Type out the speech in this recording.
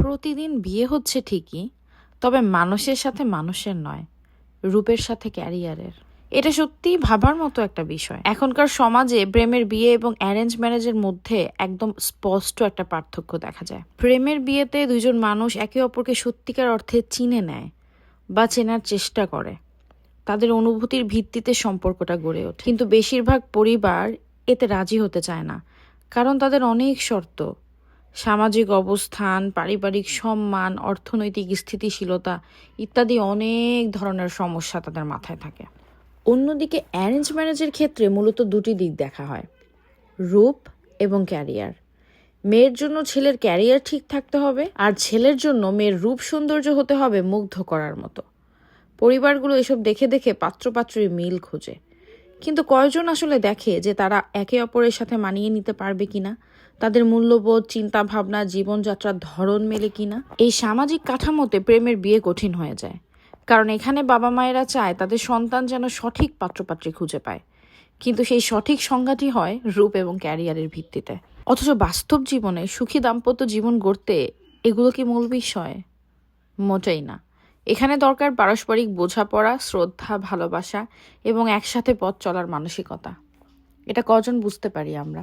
প্রতিদিন বিয়ে হচ্ছে ঠিকই, তবে মানুষের সাথে মানুষের নয়, রূপের সাথে ক্যারিয়ারের। এটা সত্যিই ভাবার মতো একটা বিষয়। এখনকার সমাজে প্রেমের বিয়ে এবং অ্যারেঞ্জ ম্যারেজের মধ্যে একদম স্পষ্ট একটা পার্থক্য দেখা যায়। প্রেমের বিয়েতে দুইজন মানুষ একে অপরকে সত্যিকার অর্থে চিনে নেয় বা চেনার চেষ্টা করে, তাদের অনুভূতির ভিত্তিতে সম্পর্কটা গড়ে ওঠে। কিন্তু বেশিরভাগ পরিবার এতে রাজি হতে চায় না, কারণ তাদের অনেক শর্ত, সামাজিক অবস্থান, পারিবারিক সম্মান, অর্থনৈতিক স্থিতিশীলতা ইত্যাদি অনেক ধরনের সমস্যা তাদের মাথায় থাকে। অন্যদিকে অ্যারেঞ্জ ম্যারেজের ক্ষেত্রে মূলত দুটি দিক দেখা হয়, রূপ এবং ক্যারিয়ার। মেয়ের জন্য ছেলের ক্যারিয়ার ঠিক থাকতে হবে, আর ছেলের জন্য মেয়ের রূপ সৌন্দর্য হতে হবে মুগ্ধ করার মতো। পরিবারগুলো এসব দেখে দেখে পাত্রপাত্রীর মিল খোঁজে, কিন্তু কয়জন আসলে দেখে যে তারা একে অপরের সাথে মানিয়ে নিতে পারবে কিনা, তাদের মূল্যবোধ, চিন্তা ভাবনা, জীবনযাত্রার ধরন মেলে কিনা। এই সামাজিক কাঠামোতে প্রেমের বিয়ে কঠিন হয়ে যায়, কারণ এখানে বাবা মায়েরা চায় তাদের সন্তান যেন সঠিক পাত্রপাত্রী খুঁজে পায়, কিন্তু সেই সঠিক সংজ্ঞাটি হয় রূপ এবং ক্যারিয়ারের ভিত্তিতে। অথচ বাস্তব জীবনে সুখী দাম্পত্য জীবন গড়তে এগুলো কি মূল বিষয়? মোটেই না। এখানে দরকার পারস্পরিক বোঝাপড়া, শ্রদ্ধা, ভালোবাসা এবং একসাথে পথ চলার মানসিকতা। এটা কজন বুঝতে পারি আমরা?